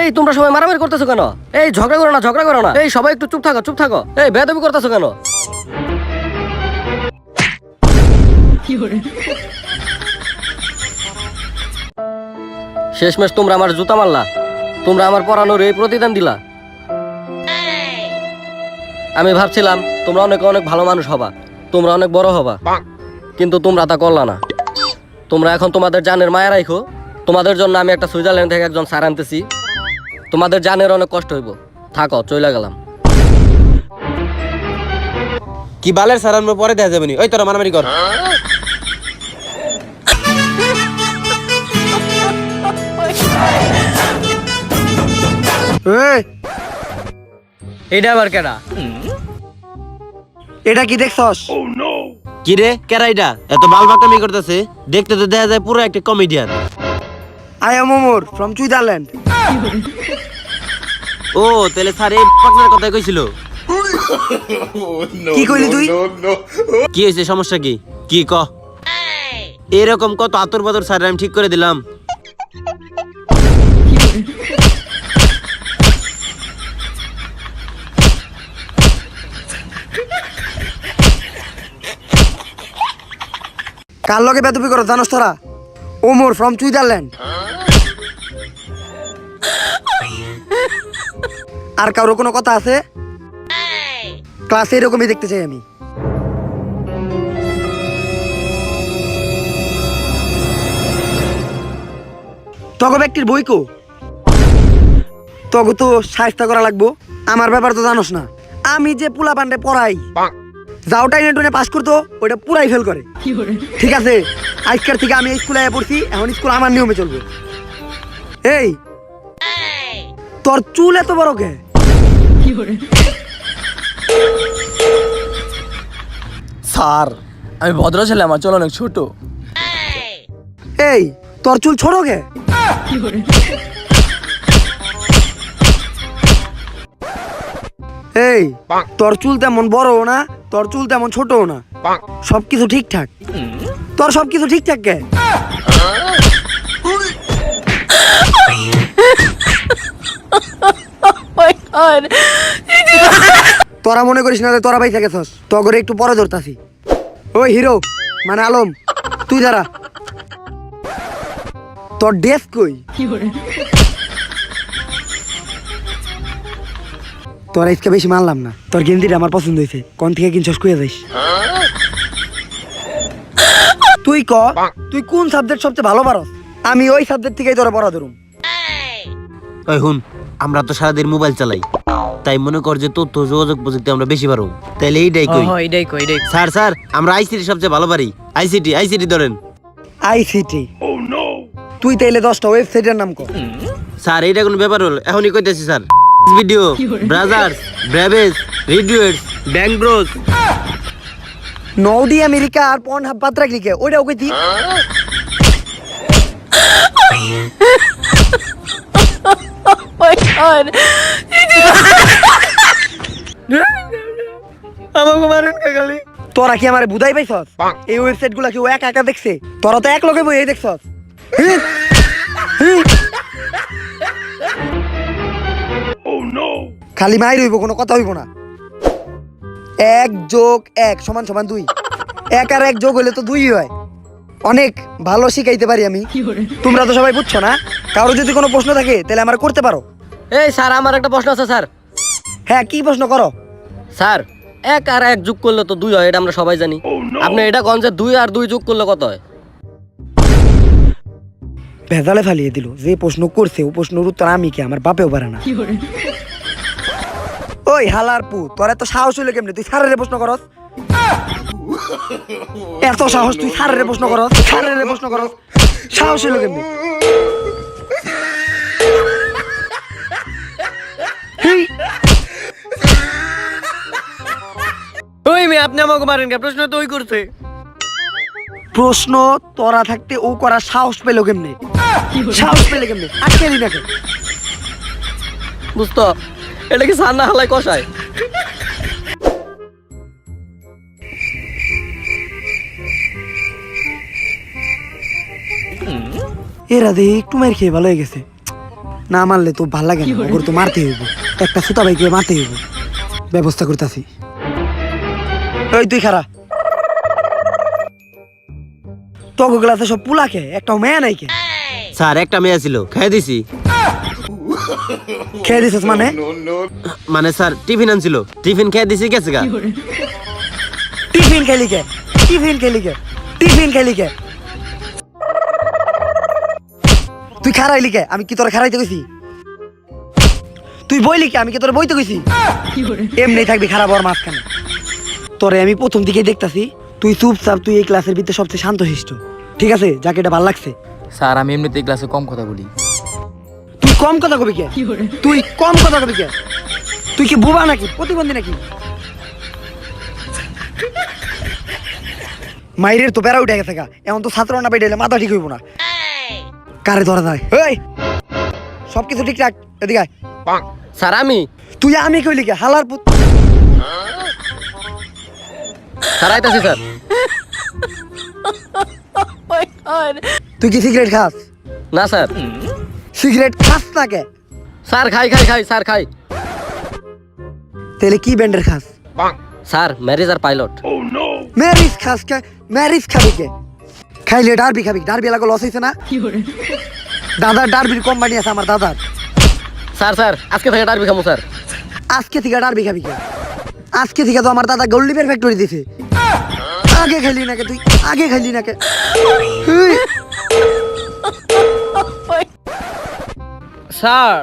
এই তোমরা সবাই মারামারি করতেছো কেন? এই ঝগড়া করো না, ঝগড়া করো না। এই সবাই একটু চুপ থাকো, চুপ থাকো। এই বেয়াদবি করতেছো কেন? শেষমেশ তোমরা আমার জুতা মারলা, তোমরা আমার পড়ানোর এই প্রতিদান দিলা। আমি ভাবছিলাম তোমরা অনেক অনেক ভালো মানুষ হবা, তোমরা অনেক বড় হবা, কিন্তু তোমরা তা করলা না। তোমরা এখন তোমাদের জানের মায়া রাখো। তোমাদের জন্য আমি একটা সুইজারল্যান্ড থেকে একজন স্যার আনতেছি। তোমাদের জানের অনেক কষ্ট হইব। থাকো, চলে গেলাম। কি বালের স্যার আমরা পরে দেখা যাবে নি। ওই তোরা মারামারি কর। এটা আবার কেডা? এটা কি দেখছস? কি রে কেরাইটা এত বালবাকামি করতেছে? দেখতে তো দেখা যায় পুরো একটা comedian. I am Omar from Switzerland. ও তাহলে স্যার এই পাকনার কথা কইছিল। কি কইলি তুই? কি হয়েছে, সমস্যা কি? কি ক? এরকম কত আতর পাতর স্যার আমি ঠিক করে দিলাম। কার লগে বেদবি করো জানোস তোরা? Omar from Switzerland. আর কারো কোনো কথা আছে? ক্লাসে এরকমই দেখতে চাই আমি। তগো ব্যক্তির বই কো? তগো তো সাহিত্য করা লাগবো। আমার ব্যাপার তো জানোস না, আমি যে পোলা পান্ডে পড়াই, যাও টাইনে টুনে পাস করতো ওইটা পুরাই ফেল করে। ঠিক আছে, আজকের থেকে আমি স্কুলে পড়ছি, এখন স্কুল আমার নিয়মে চলবে। এই তোর চুল এত বড় কে? স্যার আমি ভদ্র ছেলে, আমার চুল অনেক ছোট। এই তোর চুল ছোট কে? এই তোর চুল তেমন বড়ও না, তোর চুল তেমন ছোটও না, সবকিছু ঠিকঠাক। তোর সবকিছু ঠিকঠাক কে? তোরা মনে করিস না যে তোরা ভাই থাকেছস, তগরে একটু পরে ধরতাছি। ওই হিরো মানে আলম, তুই দাঁড়া। তোর ড্রেস কই? তোর আজকে বেশি মানলাম না, তোর গেঞ্জিটা আমার পছন্দ হয়েছে, কোন থেকে কিনছস কইয়া যাইস। তুই ক, তুই কোন সাবজেক্ট সবচেয়ে ভালো পারস? আমি ওই সাবজেক্ট থেকেই তোরা পড়া ধরুম। ওই হুন, আমরা তো সারাদিন মোবাইল চালাই, তাই মনে কর যে তথ্য যোগাযোগ প্রযুক্তি আমরা বেশি পারো। তাইলে এইটাই কই। স্যার স্যার আমরা আইসিটি সবচেয়ে ভালো পারি। আইসিটি আইসিটি ধরেন। আইসিটি? তুই তাইলে 10টা ওয়েবসাইটের নাম কর। স্যার এইটা কোনো ব্যাপার হল? এখনই কইতেছি স্যার। ভিডিও, ব্রাজার্স, ব্রাভেজ, রিডিউটস, ব্যাংক ব্রোজ। নৌদি আমেরিকা আর পন হাব পাত্রা ক্লিকে ওইটাও কইতি। আমাকে মারেন কে খালি? তোরা কি আমারে বুঝাই পাইছস? এই ওয়েবসাইট গুলা কি ও একা একা দেখছে? তোরা তো এক লগে বই দেখছস। খালি মাই রইব, কোনো কথা হইব না। 1+1=2। 1 আর 1 যোগ হইলে তো 2 হয়। অনেক ভালো শিখাইতে পারি আমি। তোমরা তো সবাই বুঝছো না? কারো যদি কোনো প্রশ্ন থাকে তাহলে আমার করতে পারো। এই স্যার, আমার একটা প্রশ্ন আছে স্যার। হ্যাঁ, কি প্রশ্ন করো? স্যার, 1 আর 1 যোগ করলে তো 2 হয়, এটা আমরা সবাই জানি। আপনি এটা কোন যে 2 আর 2 যোগ করলে কত হয়? ভেজালে ফালিয়ে দিল। যে প্রশ্ন করছে ও প্রশ্নের উত্তর আমি কি আমার বাপেও পারে না। ওই হালার পু, তোর এত সাহস হইলো কেমনে তুই স্যারের প্রশ্ন করস? এত সাহস তুই স্যারের প্রশ্ন করস? স্যারের প্রশ্ন করস, সাহস হইলো কেমনে? হেই, ওই মেয়ে, আপনি আমাকে মারেন কে? প্রশ্ন তো ওই করছে। প্রশ্ন তোরা থাকতে ও করার সাহস পেলো কেমনে? সাহস পেলে কেমনে? আজকে দিন আগে বুঝতো, এটা কি সান্না হালাই কষায়? এরা দেখি একটু মার খেয়ে ভালো হয়ে গেছে। না মারলে তো ভাল লাগে না, ওগুলো তো মারতে হইব, একটা সুতা ভাইকে মারতে হইব, ব্যবস্থা করতেছি। ওই তুই খারা, তোকে ক্লাসে সব পুলাকে, একটা মেয়ে নাই কে? স্যার একটা মেয়ে ছিল, খেয়ে দিছি। খেয়ে দিছিস মানে? মানে স্যার টিফিন আনছিল, টিফিন খেয়ে দিছি, গেছে গা। টিফিন খেলি কে? টিফিন খেলি কে? টিফিন খেলি কে? তুই খারাইলি কে? আমি কি তোরা খারাইতে গেছি? তুই বইলি কে? আমি কি তোরা বইতে গেছি? এমনি থাকবি খারাপ হওয়ার মাঝখানে। তোরে আমি প্রথম দিকে দেখতাছি তুই চুপচাপ, তুই এই ক্লাসের ভিতরে সবচেয়ে শান্তশিষ্ট, ঠিক আছে? যাকে এটা ভালো লাগছে। স্যার আমি এমনিতেই ক্লাসে কম কথা বলি। তুই কম কথা কবি কে? তুই কম কথা কবি কে? তুই কি বুবা নাকি, প্রতিবন্ধী নাকি? মাইরের তো বেড়া উঠে গেছে গা, এমন তো ছাত্র না বেড়ে মাথা ঠিক হইব না। কারে ধরা যায়? এই সবকিছু ঠিকঠাক, এদিকে আয়। স্যার তুই আমি কইলি কে? হালার পুত। স্যার আইতাছি স্যার। তুই কি সিগারেট খাস? না স্যার। সিগারেট খাস না কে? স্যার খাই স্যার খাই। তাহলে কি ব্যান্ডের খাস? স্যার ম্যারিজ আর পাইলট। ম্যারিজ খাস কে? ম্যারিজ খাবি কে? খাইলে ডারবি খাবি, ডারবি এলাকা লস হয়েছে না? দাদার ডারবির কোম্পানি আছে আমার দাদার। স্যার আজকে থেকে ডারবি খামু স্যার। আজকে থেকে ডারবি খাবি কে? আজকে থেকে তো আমার দাদা গোল্ডিপের ফ্যাক্টরি দিছে। আগে খাইলি না কে তুই? আগে খাইলি না কে? হেই, স্যার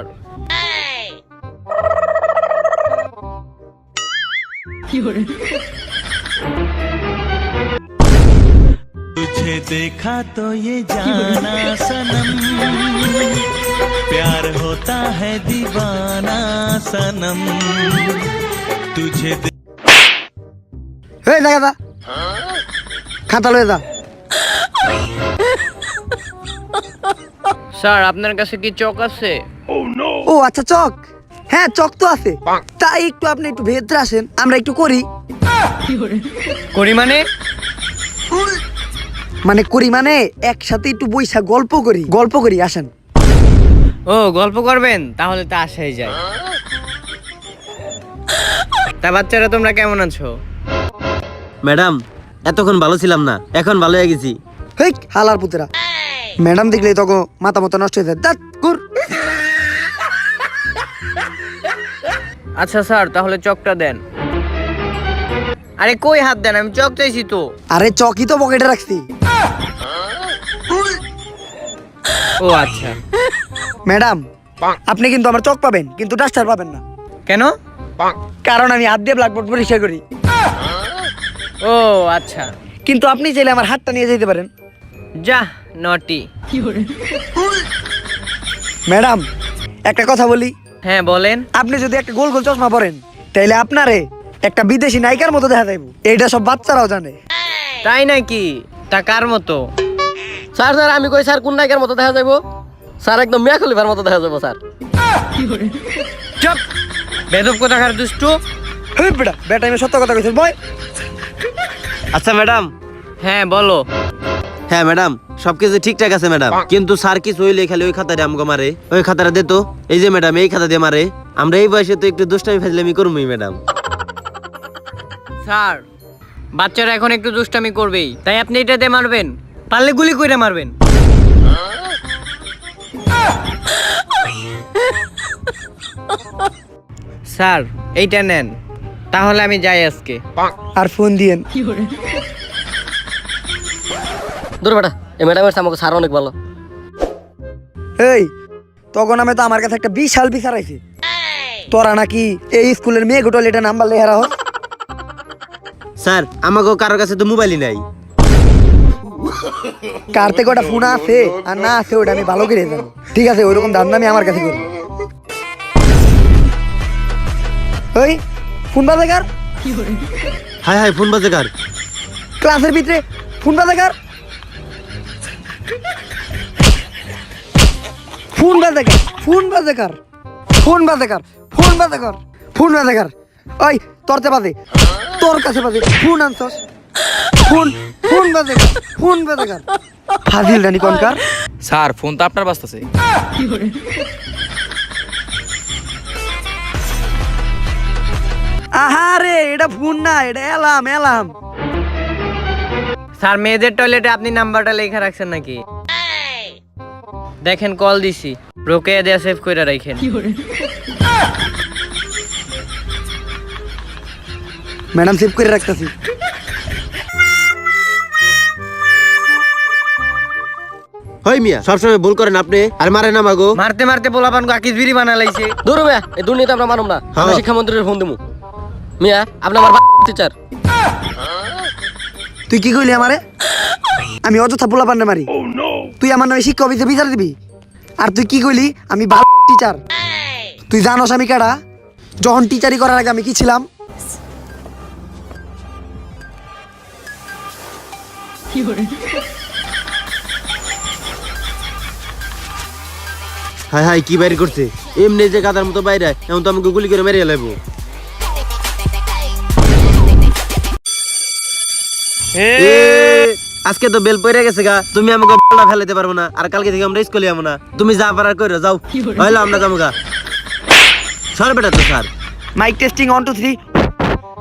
तुझे देखा तो ये जाना सनम, प्यार होता है दीवाना सनम, तुझे হেই দেখা যা, খাতা লয়ে যা। স্যার আপনার কাছে কি চক আছে? ও আচ্ছা, চক। হ্যাঁ চক তো আছে, তাই একটু আপনি একটু ভেতরে আসেন, আমরা একটু করি। করি মানে? মানে করি মানে একসাথে একটু বইসা গল্প করি, আসেন। ও গল্প করবেন, তাহলে তো আসাই যায়। তা বাচ্চারা তোমরা কেমন আছো? ম্যাডাম এতক্ষণ ভালো ছিলাম না, এখন ভালো হয়ে গেছি। হেই হালার পুতেরা, ম্যাডাম দেখলে তখন মাথা মতো নষ্ট হয়ে যায়। দাঁত কুর। আচ্ছা স্যার তাহলে চকটা দেন। আরে কই হাত দেন, আমি চক চাইছি তো। আরে চকি তো পকেটে রাখছি। ও আচ্ছা। ম্যাডাম আপনি কিন্তু আমার চক পাবেন, কিন্তু ডাস্টার পাবেন না। কেন? কারণ আমি হাত দিয়ে ব্ল্যাকবোর্ড পরিষ্কার করি। ও আচ্ছা। কিন্তু আপনি চাইলে আমার হাতটা নিয়ে যেতে পারেন। যা নটি। ম্যাডাম একটা কথা বলি। হ্যাঁ বলেন। আপনি যদি একটা গোল গোল চশমা পরেন, তাইলে আপনারে একটা বিদেশি নায়িকার মতো দেখা যাইব। এইটা সব বাচ্চারাও জানে। তাই নাকি? তা কার মতো? স্যার আমি কই স্যার কোন নায়িকার মতো দেখা যাইবো? স্যার একদম মিয়া খলিফার মতো দেখা যাবো স্যার। চুপ, বেদব কোথাকার দুষ্টু। হেই বেটা, বেটা আমি সত্য কথা কইছিস বয়। আচ্ছা ম্যাডাম। হ্যাঁ বলো। হ্যাঁ ম্যাডাম সবকিছু ঠিকঠাক আছে ম্যাডাম, কিন্তু স্যার কিছু হইলে খালি ওই খাতাটা আমাকে মারে। ওই খাতাটা দে তো। এই যে ম্যাডাম এই খাতা দিয়ে মারে। আমরা এই বয়সে তো একটু দুষ্টামি ফাজলামি করবই ম্যাডাম। স্যার বাচ্চারা এখন একটু দুষ্টামি করবেই, তাই আপনি এটাতে মারবেন? পারলে গুলি করে মারবেন। স্যার এইটা নেন, তাহলে আমি যাই আজকে। আর ফোন দিয়েন। দূর বেটা, এই ম্যাডামের চেয়ে আমাকে স্যার অনেক ভালো। এই তখন আমি তো আমার কাছে একটা বিশাল বিচার আইছে, তোরা নাকি এই স্কুলের মেয়ে গোটল এটা নাম্বার লেখা রাখো। স্যার আমাকেও কারোর কাছে তো মোবাইলই নাই। কার থেকে ওটা ফোন আছে আর না আছে ওটা আমি ভালো করে জানি। ঠিক আছে, ওইরকম ধান্দা আমি আমার কাছে করি। ওই ফোন বাজে কার? হাই হাই ফোন বাজে কার? ক্লাসের ভিতরে ফোন বাজে কার? ফোন বাজে কার? ফোন বাজে কার? ফোন বাজে কার? ফোন বাজে কার? ফোন বাজে কার? ওই তোরতে বাজে, তোর কাছে বাজে, ফোন আনছস। ফোন ফোন বাজে কার? ফোন বাজে কার? ফাজিল রানী কোনকার? স্যার ফোন তো আপনার বাজতেছে। রে, এটা ফোন না, এটা এলাম। স্যার মেয়েদের টয়লেটে আপনি নাম্বারটা লেখা রাখছেন নাকি? দেখেন কল দিছি, রোকেয়া দেয়া সেভ করে রাখেন। ম্যাডাম সেভ করে রাখতেছি। হই মিয়া সবসময় ভুল করেন আপনি, আর মারেন না মাগো। মারতে মারতে পোলাপান আকিস বিড়ি বানা লাইছে। দূর মিয়া, এই দুর্নীতি আমরা মানুম না। আমি হ্যাঁ। শিক্ষামন্ত্রীর ফোন দেবো। মিয়া, আপনি আমার টিচার। তুই কি কইলি আমারে? আমি অযথা পোলা পান্ডে মারি? তুই আমার নামে শিক্ষা অফিসে বিচার দিবি? আর তুই কি কইলি আমি ভালো টিচার? তুই জানোস আমি কারা? যখন টিচারি করার আগে আমি কি ছিলাম? হাই হাই কি বাইরে করছে? এমনি যে গাদার মতো বাইরে, এখন তো আমাকে গুলি করে মেরে লাইবো। আজকে তো বেল পড়ে গেছে গা, তুমি আমাকে বলা ফেলাতে পারবো না, আর কালকে থেকে আমরা স্কুলে যাবো না। তুমি যা পারার করে যাও, হইলো আমরা যাবো গা। সর বেটা তো স্যার। Mic testing 1 2 3।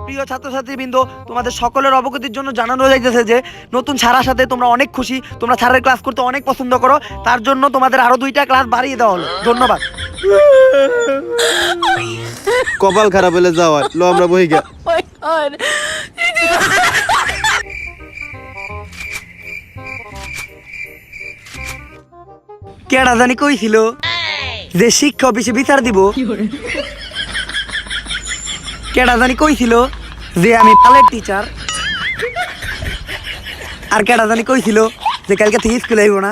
প্রিয় ছাত্রছাত্রীবৃন্দ, তোমাদের সকলের অবগতির জন্য জানানো যাইতেছে যে নতুন ছাড়ার সাথে তোমরা অনেক খুশি। তোমরা ছাড়ের ক্লাস করতে অনেক পছন্দ করো, তার জন্য তোমাদের আরো 2টা ক্লাস বাড়িয়ে দেওয়া হলো। ধন্যবাদ। কপাল খারাপ হলে যাওয়া লো, আমরা বই গা। কেডা জানি কইছিল যে শিক্ষা অফিসে বিচার দিব? কেডা জানি কইছিল যে আমি পালের টিচার? আর কেডা জানি কইছিল যে কালকে থেকে স্কুলে আইব না?